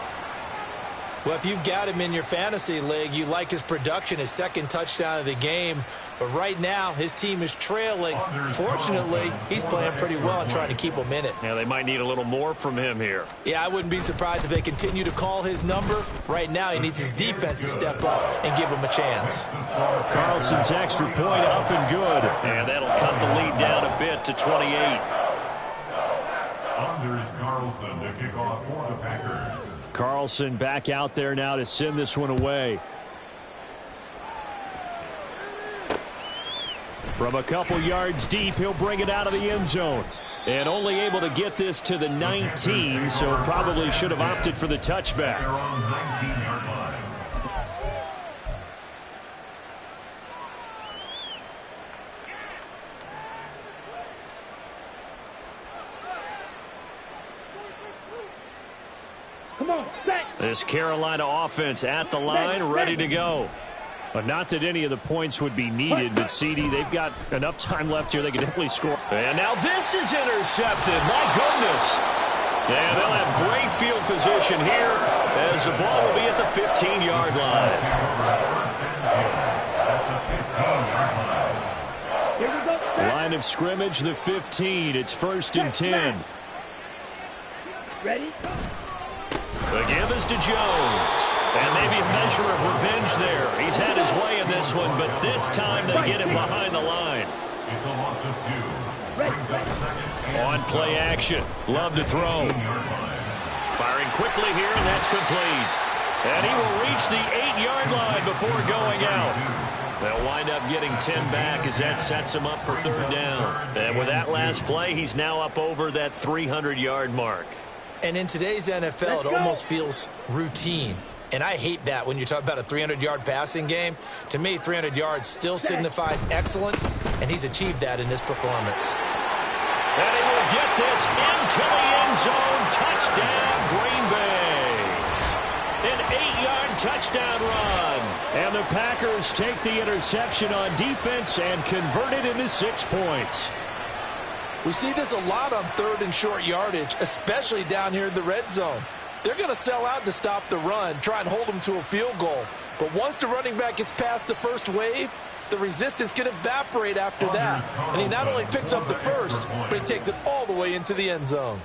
Well, if you've got him in your fantasy league, you like his production, his 2nd touchdown of the game. But right now, his team is trailing. Fortunately, he's playing pretty well and trying to keep them in it. Yeah, they might need a little more from him here. Yeah, I wouldn't be surprised if they continue to call his number. Right now, he needs his defense to step up and give him a chance. Carlson's extra point up and good. And that'll cut the lead down a bit to 28. Anders Carlson to kick off for the Packers. Carlson back out there now to send this one away. From a couple yards deep, he'll bring it out of the end zone. And only able to get this to the 19, so probably should have opted for the touchback. They're on 19-yard line. Come on, set. This Carolina offense at the line, ready to go. But not that any of the points would be needed, but CD, they've got enough time left here. They can definitely score. And now this is intercepted. My goodness. And they'll have great field position here as the ball will be at the 15-yard line. Here we go, set. Line of scrimmage, the 15. It's 1st and 10. Ready? The give is to Jones. And maybe a measure of revenge there. He's had his way in this one, but this time they get him behind the line. It's a loss of 2. Brings up 2nd and On play action. Love to throw. 15-yard line. Firing quickly here, and that's complete. And he will reach the 8-yard line before going out. They'll wind up getting 10 back as that sets him up for 3rd down. And with that last play, he's now up over that 300-yard mark. And in today's NFL, it almost feels routine. And I hate that when you talk about a 300-yard passing game. To me, 300 yards still signifies excellence, and he's achieved that in this performance. And he will get this into the end zone. Touchdown, Green Bay. An 8-yard touchdown run. And the Packers take the interception on defense and convert it into 6 points. We see this a lot on 3rd and short yardage, especially down here in the red zone. They're going to sell out to stop the run, try and hold them to a field goal. But once the running back gets past the first wave, the resistance can evaporate after that. And he not only picks up the first, but he takes it all the way into the end zone.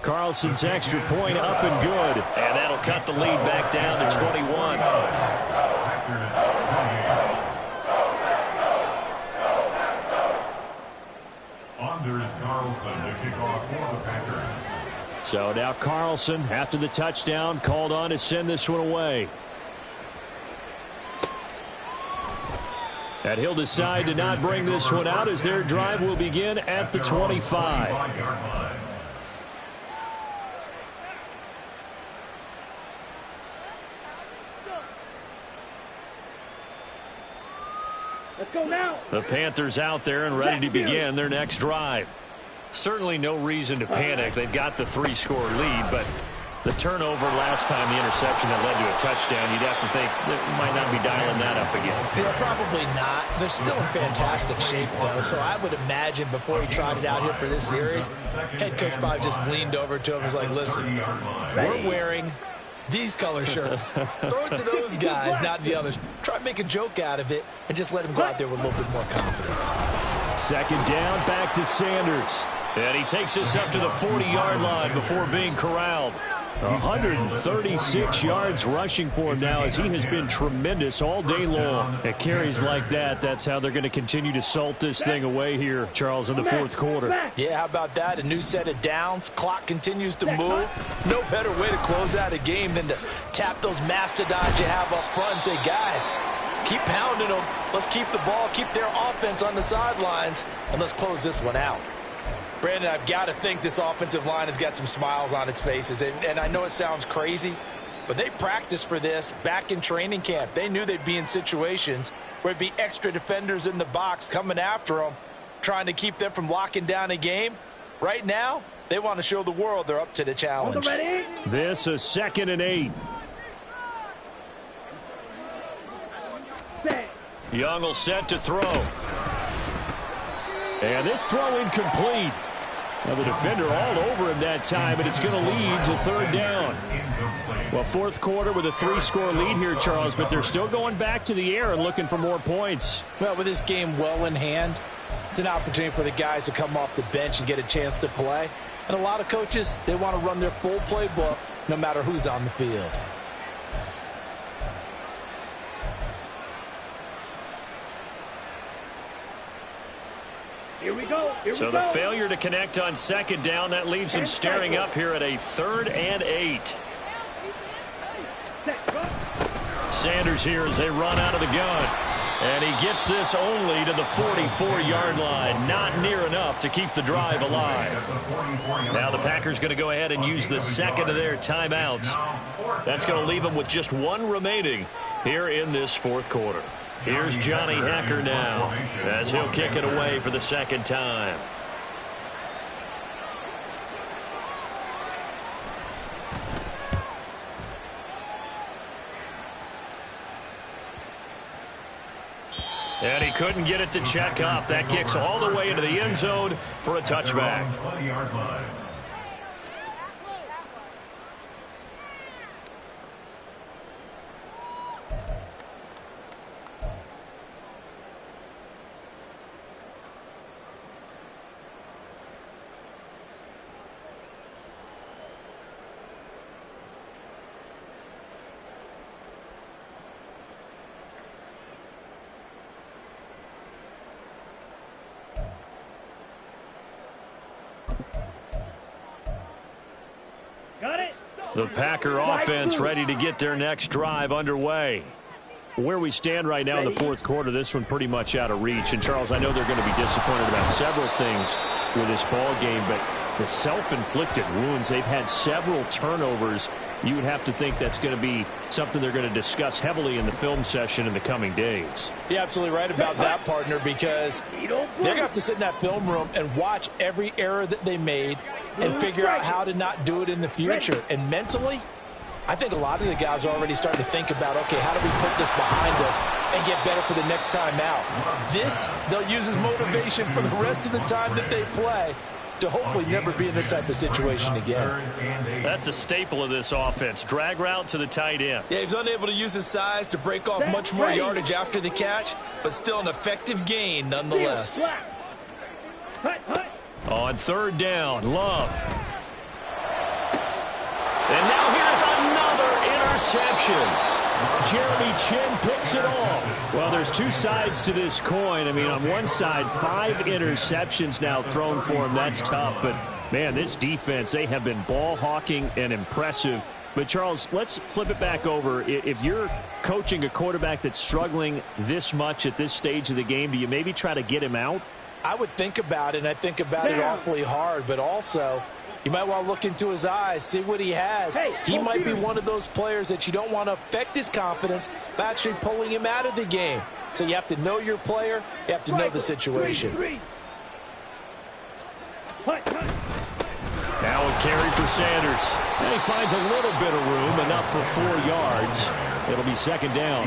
Carlson's extra point up and good. And that'll cut the lead back down to 21. Anders Carlson to kick off for the Packers. So now Carlson, after the touchdown, called on to send this one away. And he'll decide to not bring this one out as their drive will begin at the 25. Let's go now. The Panthers out there and ready to begin their next drive. Certainly no reason to panic. They've got the 3-score lead, but the turnover last time, the interception that led to a touchdown, you'd have to think they might not be dialing that up again. Yeah, probably not. They're still in fantastic shape, though, so I would imagine before he tried it out here for this series, head coach probably just leaned over to him and was like, listen, we're wearing these color shirts. Throw it to those guys, not the others. Try to make a joke out of it and just let him go out there with a little bit more confidence. Second down, back to Sanders. And he takes us up to the 40-yard line before being corralled. 136 yards rushing for him now as he has been tremendous all day long. At carries like that, that's how they're going to continue to salt this thing away here, Charles, in the fourth quarter. Yeah, how about that? A new set of downs. Clock continues to move. No better way to close out a game than to tap those mastodons you have up front and say, guys, keep pounding them. Let's keep the ball, keep their offense on the sidelines, and let's close this one out. Brandon, I've got to think this offensive line has got some smiles on its faces. And I know it sounds crazy, but they practiced for this back in training camp. They knew they'd be in situations where it'd be extra defenders in the box coming after them, trying to keep them from locking down a game. Right now, they want to show the world they're up to the challenge. This is 2nd and 8. Young will set to throw. And this throw incomplete. Now the defender all over him that time, and it's going to lead to 3rd down. Well, fourth quarter with a 3-score lead here, Charles, but they're still going back to the air and looking for more points. Well, with this game well in hand, it's an opportunity for the guys to come off the bench and get a chance to play. And a lot of coaches, they want to run their full playbook no matter who's on the field. Here we go. So the failure to connect on 2nd down, that leaves them staring up here at a 3rd and 8. Sanders here as they run out of the gun. And he gets this only to the 44-yard line. Not near enough to keep the drive alive. Now the Packers going to go ahead and use the second of their timeouts. That's going to leave them with just one remaining here in this fourth quarter. Here's Johnny Hacker now as he'll kick it away for the second time. And he couldn't get it to check up. That kicks all the way into the end zone for a touchback. The Packer offense ready to get their next drive underway. Where we stand right now in the fourth quarter, this one pretty much out of reach. And, Charles, I know they're going to be disappointed about several things with this ball game, but the self-inflicted wounds, they've had several turnovers. You would have to think that's going to be something they're going to discuss heavily in the film session in the coming days. You're absolutely right about that, partner, because they're going to have to sit in that film room and watch every error that they made and figure out how to not do it in the future. And mentally, I think a lot of the guys are already starting to think about, okay, how do we put this behind us and get better for the next time out? This, they'll use as motivation for the rest of the time that they play to hopefully never be in this type of situation again. That's a staple of this offense. Drag route to the tight end. Yeah, he's unable to use his size to break off much more yardage after the catch, but still an effective gain nonetheless. On third down, Love. And now here's another interception. Jeremy Chin picks it off. Well, there's two sides to this coin. I mean, on one side, 5 interceptions now thrown for him. That's tough. But Man, this defense, they have been ball hawking and impressive. But, Charles, let's flip it back over. If you're coaching a quarterback that's struggling this much at this stage of the game, do you maybe try to get him out? I would think about it, and I think about it awfully hard. But also, you might want to look into his eyes, see what he has. He might be one of those players that you don't want to affect his confidence by actually pulling him out of the game. So you have to know your player. You have to know the situation. Now a carry for Sanders. And he finds a little bit of room, enough for 4 yards. It'll be second down.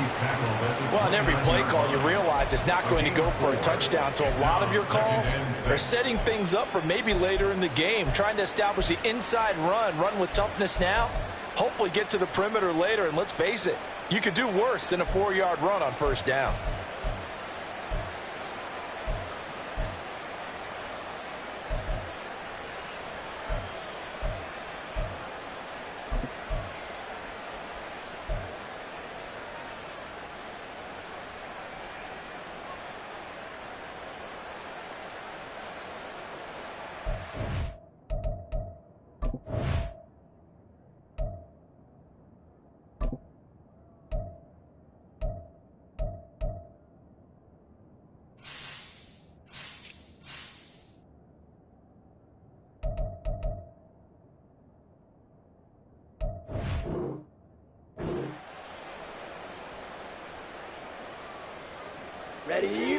Well, on every play call, you realize it's not going to go for a touchdown. So a lot of your calls are setting things up for maybe later in the game, trying to establish the inside run with toughness now, hopefully get to the perimeter later. And let's face it, you could do worse than a 4-yard run on first down.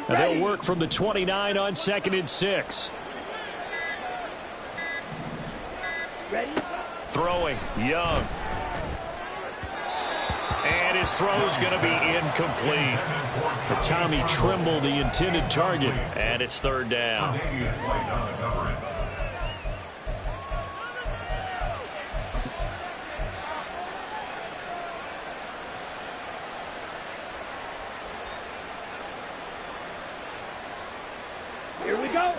And they'll work from the 29 on 2nd and 6. Throwing, Young. And his throw's going to be incomplete. But Tommy Trimble, the intended target. And it's third down. Here we go.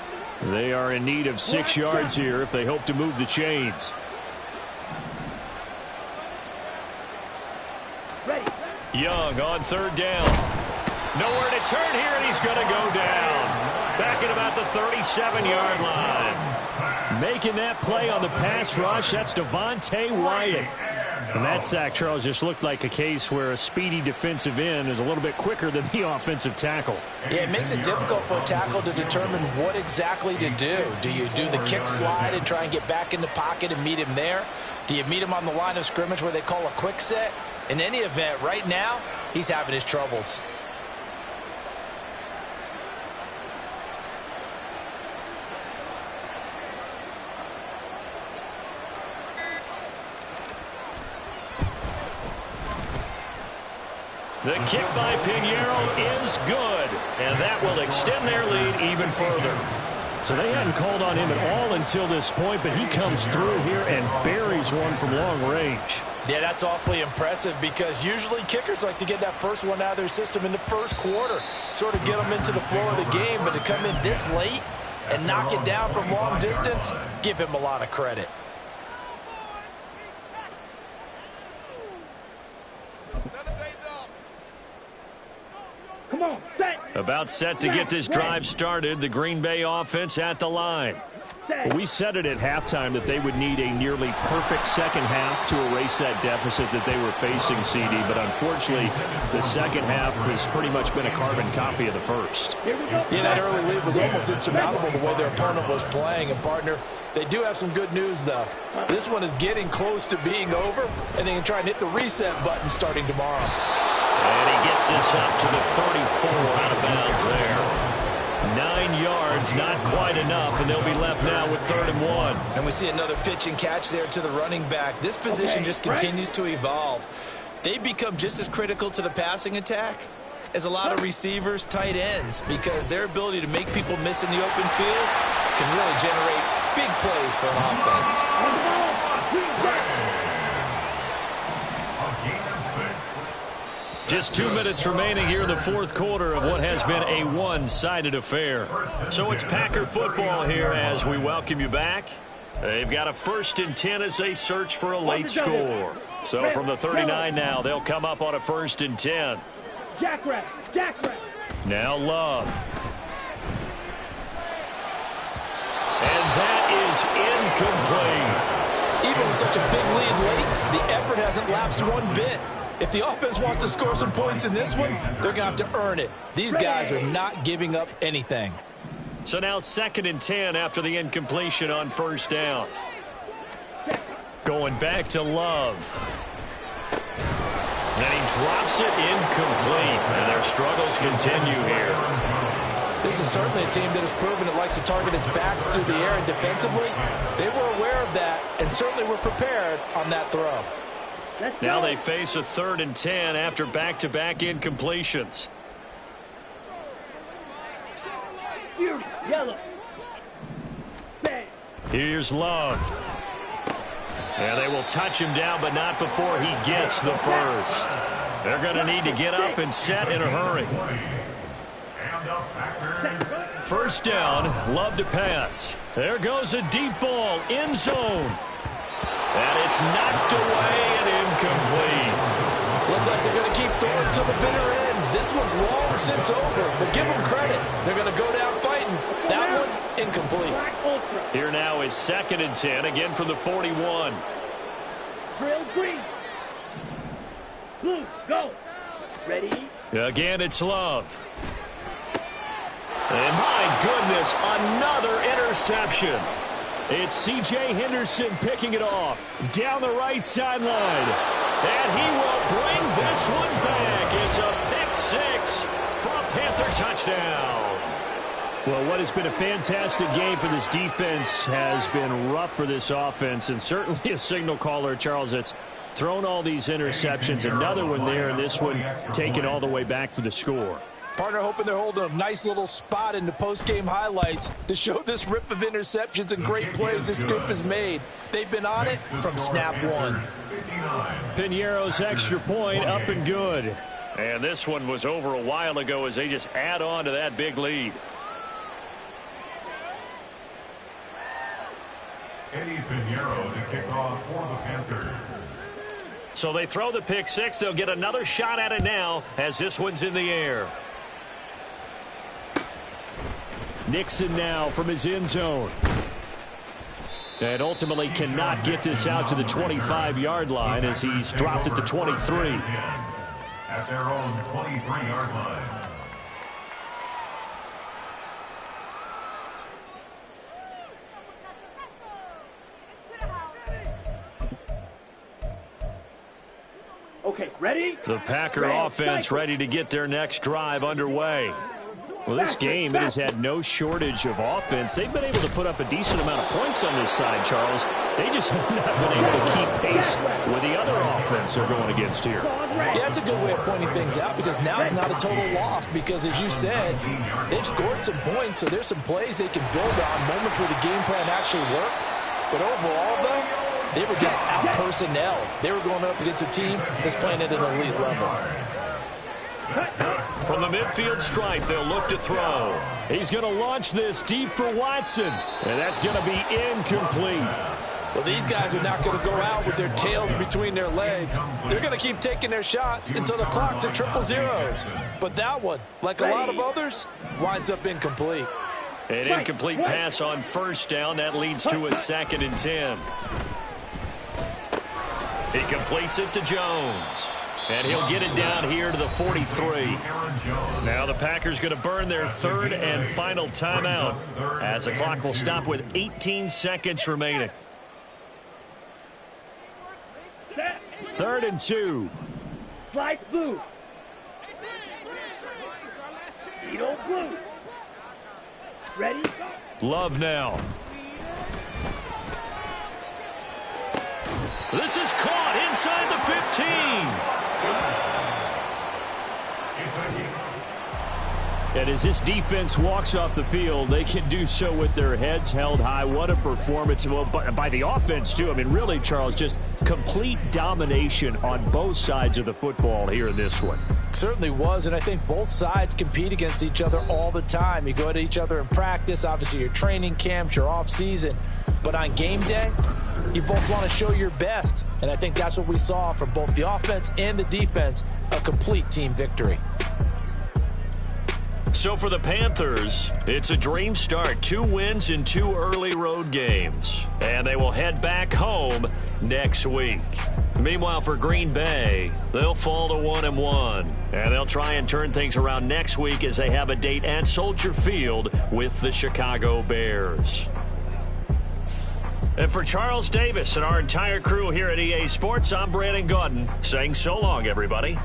They are in need of 6 yards here if they hope to move the chains. Ready. Young on third down. Nowhere to turn here, and he's going to go down. Back at about the 37-yard line. Making that play on the pass rush, that's Devontae Wyatt. And that sack, Charles, just looked like a case where a speedy defensive end is a little bit quicker than the offensive tackle. Yeah, it makes it difficult for a tackle to determine what exactly to do. Do you do the kick slide and try and get back in the pocket and meet him there? Do you meet him on the line of scrimmage where they call a quick set? In any event, right now, he's having his troubles. The kick by Pinheiro is good, and that will extend their lead even further. So they hadn't called on him at all until this point, but he comes through here and buries one from long range. Yeah, that's awfully impressive because usually kickers like to get that first one out of their system in the first quarter, sort of get them into the flow of the game, but to come in this late and knock it down from long distance, give him a lot of credit. Come on, set. About set to get this drive started, the Green Bay offense at the line. Well, we said it at halftime that they would need a nearly perfect second half to erase that deficit that they were facing, CD, but unfortunately the second half has pretty much been a carbon copy of the first. Yeah, that early lead was almost insurmountable the way their opponent was playing. And, partner, they do have some good news, though. This one is getting close to being over, and they can try and hit the reset button starting tomorrow. And he gets this up to the 34, out of bounds there. 9 yards, not quite enough, and they'll be left now with 3rd and 1. And we see another pitch and catch there to the running back. This position just continues to evolve. They become just as critical to the passing attack as a lot of receivers, tight ends, because their ability to make people miss in the open field can really generate big plays for an offense. Just 2 minutes remaining here in the fourth quarter of what has been a one-sided affair. So it's Packer football here as we welcome you back. They've got a 1st and 10 as they search for a late score. So from the 39 now, they'll come up on a 1st and 10. Jackrabbit, jackrabbit. Now Love. And that is throws incomplete. Even with such a big lead late, the effort hasn't lapsed one bit. If the offense wants to score some points in this one, they're going to have to earn it. These guys are not giving up anything. So now 2nd and 10 after the incompletion on 1st down. Going back to Love. And he drops it incomplete. And their struggles continue here. This is certainly a team that has proven it likes to target its backs through the air, and defensively, they were aware of that and certainly were prepared on that throw. Now they face a 3rd and 10 after back-to-back incompletions. Yellow. Bang. Here's Love. And they will touch him down, but not before he gets the first. They're going to need to get up and set in a hurry. 1st down, Love to pass. There goes a deep ball, end zone. And it's knocked away and incomplete. Looks like they're going to keep throwing to the bitter end. This one's long since over, but give them credit. They're going to go down fighting. That one, incomplete. Here now is 2nd and 10, again from the 41. Drill green. Blue, go. Ready? Again, it's Love. And my goodness, another interception. It's C.J. Henderson picking it off down the right sideline. And he will bring this one back. It's a pick-6 for a Panther touchdown. Well, what has been a fantastic game for this defense has been rough for this offense, and certainly a signal caller, Charles, that's thrown all these interceptions. Another one there, and this one taken all the way back for the score. Partner hoping they're holding a nice little spot in the post-game highlights to show this rip of interceptions and great plays this group has made. They've been on it from snap one. Piñeiro's extra point up and good. And this one was over a while ago as they just add on to that big lead. Eddie Piñeiro to kick off for the Panthers. So they throw the pick-6. They'll get another shot at it now as this one's in the air. Nixon now from his end zone. And ultimately cannot get this out to the 25-yard line as he's dropped at the 23. At their own 23-yard line. Okay, ready? The Packer offense ready to get their next drive underway. Well, this game, it has had no shortage of offense. They've been able to put up a decent amount of points on this side, Charles. They just have not been able to keep pace with the other offense they're going against here. Yeah, that's a good way of pointing things out because now it's not a total loss because, as you said, they've scored some points, so there's some plays they can build on, moments where the game plan actually worked. But overall, though, they were just out-personnel. They were going up against a team that's playing at an elite level. From the midfield stripe, they'll look to throw. He's going to launch this deep for Watson. And that's going to be incomplete. Well, these guys are not going to go out with their tails between their legs. They're going to keep taking their shots until the clock's at 000. But that one, like a lot of others, winds up incomplete. An incomplete pass on 1st down. That leads to a 2nd and 10. He completes it to Jones. And he'll get it down here to the 43. Now the Packers going to burn their 3rd and final timeout as the clock will stop with 18 seconds remaining. 3rd and 2. Slice blue. Speedo blue. Ready? Love now. This is caught inside the 15. And as this defense walks off the field, they can do so with their heads held high. What a performance. Well, by the offense, too. I mean, really, Charles, just complete domination on both sides of the football here in this one. Certainly was, and I think both sides compete against each other all the time. You go at each other in practice, obviously your training camps, your off-season. But on game day, you both want to show your best. And I think that's what we saw from both the offense and the defense, a complete team victory. So for the Panthers, it's a dream start. 2 wins in 2 early road games. And they will head back home next week. Meanwhile, for Green Bay, they'll fall to 1-1. And they'll try and turn things around next week as they have a date at Soldier Field with the Chicago Bears. And for Charles Davis and our entire crew here at EA Sports, I'm Brandon Gaudin saying so long, everybody.